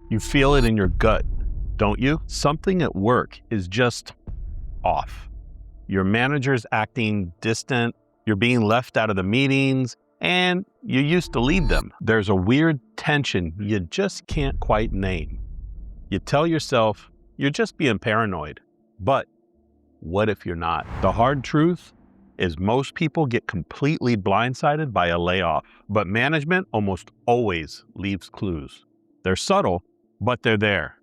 You feel it in your gut, don't you? Something at work is just off. Your manager's acting distant, you're being left out of the meetings, and you used to lead them. There's a weird tension you just can't quite name. You tell yourself you're just being paranoid, but what if you're not? The hard truth is most people get completely blindsided by a layoff, but management almost always leaves clues. They're subtle, but they're there,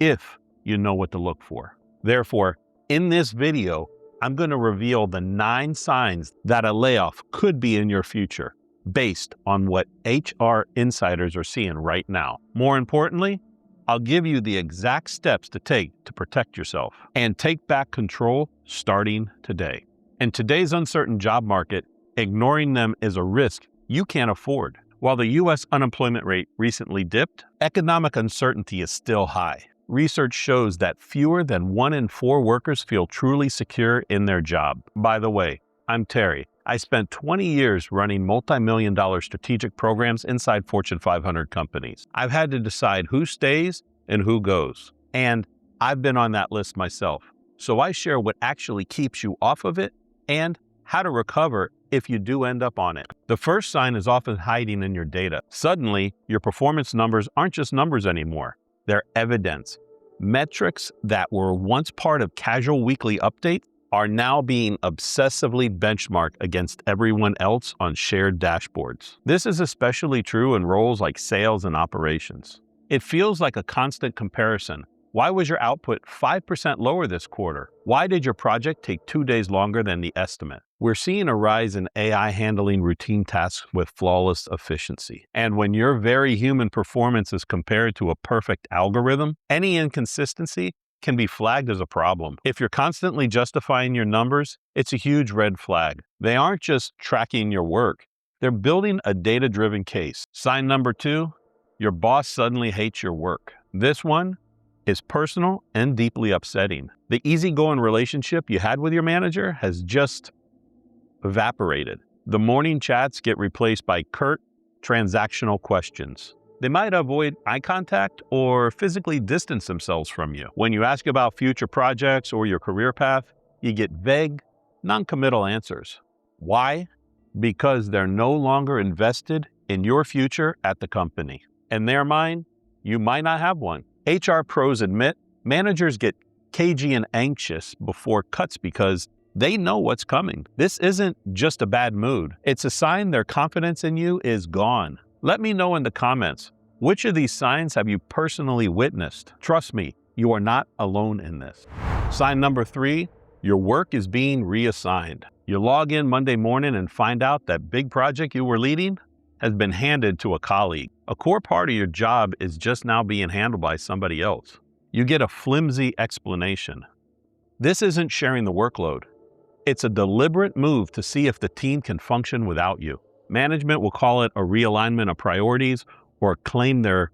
if you know what to look for. Therefore, in this video, I'm going to reveal the 9 signs that a layoff could be in your future, based on what HR insiders are seeing right now. More importantly, I'll give you the exact steps to take to protect yourself and take back control starting today. In today's uncertain job market, ignoring them is a risk you can't afford. While the U.S. unemployment rate recently dipped, economic uncertainty is still high. Research shows that fewer than 1 in 4 workers feel truly secure in their job. By the way, I'm Terry. I spent 20 years running multi-million-dollar strategic programs inside Fortune 500 companies. I've had to decide who stays and who goes. And I've been on that list myself. So I share what actually keeps you off of it and how to recover if you do end up on it. The first sign is often hiding in your data. Suddenly, your performance numbers aren't just numbers anymore. They're evidence. Metrics that were once part of casual weekly updates are now being obsessively benchmarked against everyone else on shared dashboards. This is especially true in roles like sales and operations. It feels like a constant comparison. Why was your output 5% lower this quarter? Why did your project take 2 days longer than the estimate? We're seeing a rise in AI handling routine tasks with flawless efficiency. And when your very human performance is compared to a perfect algorithm, any inconsistency can be flagged as a problem. If you're constantly justifying your numbers, it's a huge red flag. They aren't just tracking your work. They're building a data-driven case. Sign number 2, your boss suddenly hates your work. This one is personal and deeply upsetting. The easygoing relationship you had with your manager has just evaporated. The morning chats get replaced by curt, transactional questions. They might avoid eye contact or physically distance themselves from you. When you ask about future projects or your career path, you get vague, non-committal answers. Why? Because they're no longer invested in your future at the company. In their mind, you might not have one. HR pros admit managers get cagey and anxious before cuts because they know what's coming. This isn't just a bad mood. It's a sign their confidence in you is gone. Let me know in the comments, which of these signs have you personally witnessed? Trust me, you are not alone in this. Sign number 3, your work is being reassigned. You log in Monday morning and find out that big project you were leading has been handed to a colleague. A core part of your job is just now being handled by somebody else. You get a flimsy explanation. This isn't sharing the workload. It's a deliberate move to see if the team can function without you. Management will call it a realignment of priorities or claim they're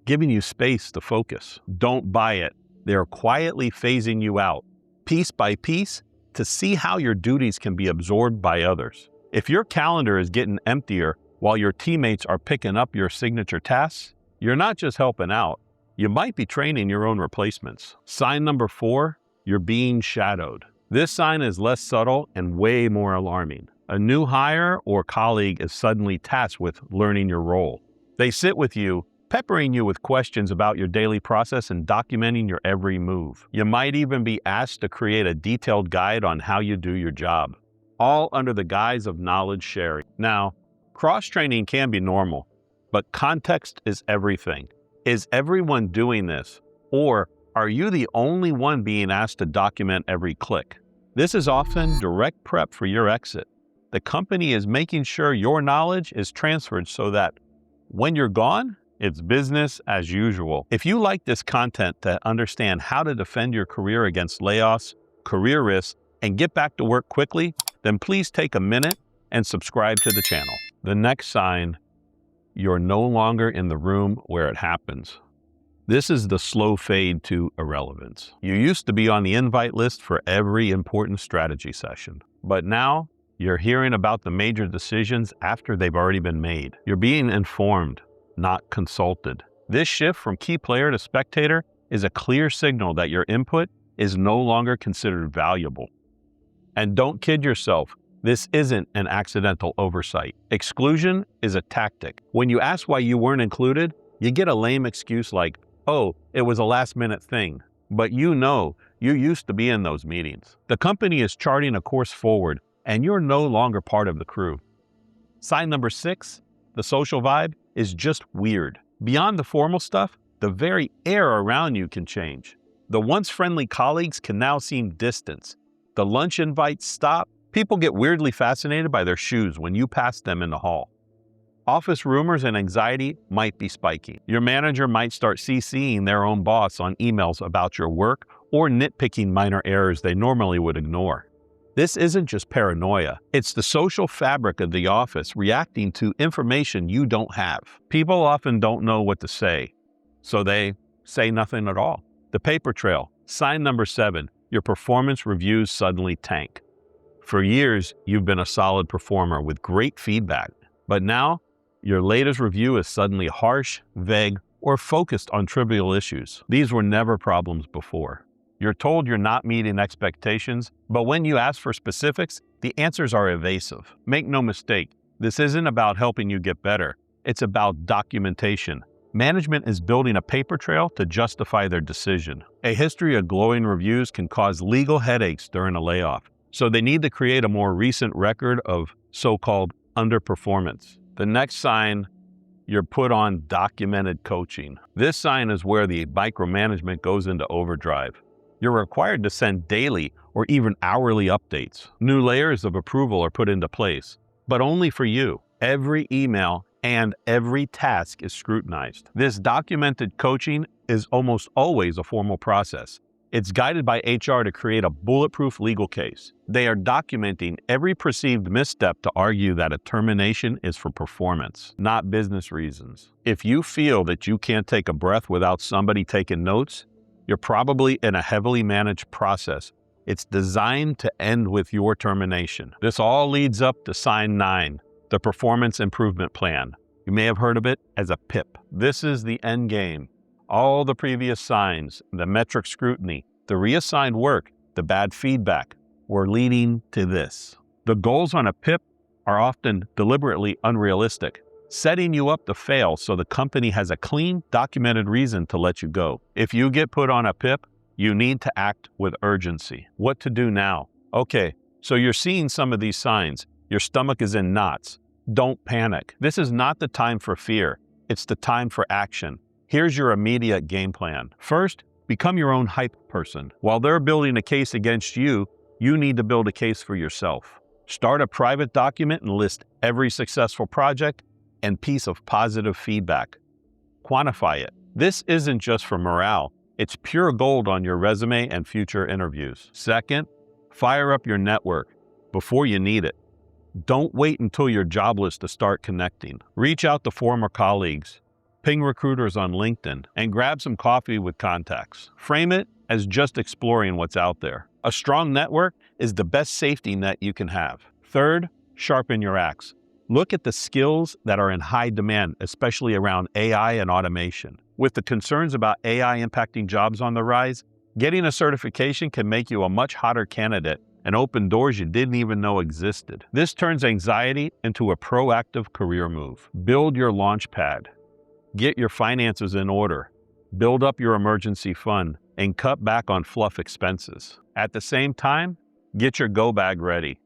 giving you space to focus. Don't buy it. They're quietly phasing you out, piece by piece, to see how your duties can be absorbed by others. If your calendar is getting emptier while your teammates are picking up your signature tasks, you're not just helping out, you might be training your own replacements. Sign number 4, you're being shadowed. This sign is less subtle and way more alarming. A new hire or colleague is suddenly tasked with learning your role. They sit with you, peppering you with questions about your daily process and documenting your every move. You might even be asked to create a detailed guide on how you do your job, all under the guise of knowledge sharing. Now, cross-training can be normal, but context is everything. Is everyone doing this? Or are you the only one being asked to document every click? This is often direct prep for your exit. The company is making sure your knowledge is transferred so that when you're gone, it's business as usual. If you like this content to understand how to defend your career against layoffs, career risks, and get back to work quickly, then please take a minute and subscribe to the channel. The next sign, you're no longer in the room where it happens. This is the slow fade to irrelevance. You used to be on the invite list for every important strategy session, but now you're hearing about the major decisions after they've already been made. You're being informed, not consulted. This shift from key player to spectator is a clear signal that your input is no longer considered valuable. And don't kid yourself, this isn't an accidental oversight. Exclusion is a tactic. When you ask why you weren't included, you get a lame excuse like, oh, it was a last-minute thing. But you know, you used to be in those meetings. The company is charting a course forward, and you're no longer part of the crew. Sign number 6, the social vibe is just weird. Beyond the formal stuff, the very air around you can change. The once friendly colleagues can now seem distant. The lunch invites stop. People get weirdly fascinated by their shoes when you pass them in the hall. Office rumors and anxiety might be spiking. Your manager might start CCing their own boss on emails about your work or nitpicking minor errors they normally would ignore. This isn't just paranoia. It's the social fabric of the office reacting to information you don't have. People often don't know what to say, so they say nothing at all. The paper trail. Sign number 7. Your performance reviews suddenly tank. For years, you've been a solid performer with great feedback, but now your latest review is suddenly harsh, vague, or focused on trivial issues. These were never problems before. You're told you're not meeting expectations, but when you ask for specifics, the answers are evasive. Make no mistake, this isn't about helping you get better. It's about documentation. Management is building a paper trail to justify their decision. A history of glowing reviews can cause legal headaches during a layoff, so they need to create a more recent record of so-called underperformance. The next sign, you're put on documented coaching. This sign is where the micromanagement goes into overdrive. You're required to send daily or even hourly updates. New layers of approval are put into place, but only for you. Every email and every task is scrutinized. This documented coaching is almost always a formal process. It's guided by HR to create a bulletproof legal case. They are documenting every perceived misstep to argue that a termination is for performance, not business reasons. If you feel that you can't take a breath without somebody taking notes, you're probably in a heavily managed process. It's designed to end with your termination. This all leads up to sign 9, the Performance Improvement Plan. You may have heard of it as a PIP. This is the end game. All the previous signs, the metric scrutiny, the reassigned work, the bad feedback, were leading to this. The goals on a PIP are often deliberately unrealistic, setting you up to fail so the company has a clean, documented reason to let you go. If you get put on a PIP, you need to act with urgency. What to do now? Okay, so you're seeing some of these signs. Your stomach is in knots. Don't panic. This is not the time for fear. It's the time for action. Here's your immediate game plan. First, become your own hype person. While they're building a case against you, you need to build a case for yourself. Start a private document and list every successful project and piece of positive feedback. Quantify it. This isn't just for morale. It's pure gold on your resume and future interviews. Second, fire up your network before you need it. Don't wait until you're jobless to start connecting. Reach out to former colleagues. Ping recruiters on LinkedIn, and grab some coffee with contacts. Frame it as just exploring what's out there. A strong network is the best safety net you can have. Third, sharpen your axe. Look at the skills that are in high demand, especially around AI and automation. With the concerns about AI impacting jobs on the rise, getting a certification can make you a much hotter candidate and open doors you didn't even know existed. This turns anxiety into a proactive career move. Build your launch pad. Get your finances in order, build up your emergency fund, and cut back on fluff expenses. At the same time, get your go bag ready.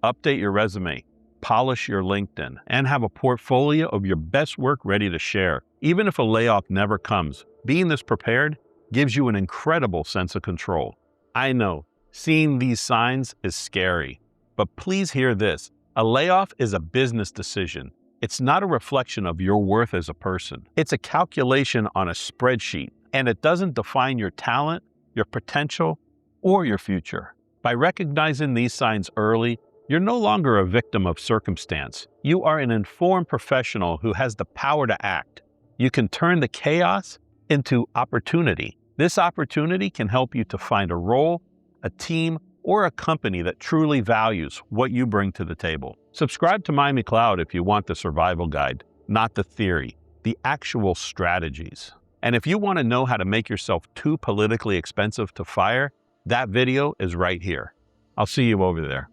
Update your resume, polish your LinkedIn, and have a portfolio of your best work ready to share. Even if a layoff never comes, being this prepared gives you an incredible sense of control. I know, seeing these signs is scary, but please hear this. A layoff is a business decision. It's not a reflection of your worth as a person. It's a calculation on a spreadsheet, and it doesn't define your talent, your potential, or your future. By recognizing these signs early, you're no longer a victim of circumstance. You are an informed professional who has the power to act. You can turn the chaos into opportunity. This opportunity can help you to find a role, a team, or a company that truly values what you bring to the table. Subscribe to Miami Cloud if you want the survival guide, not the theory. the actual strategies. And if you want to know how to make yourself too politically expensive to fire, that video is right here. I'll see you over there.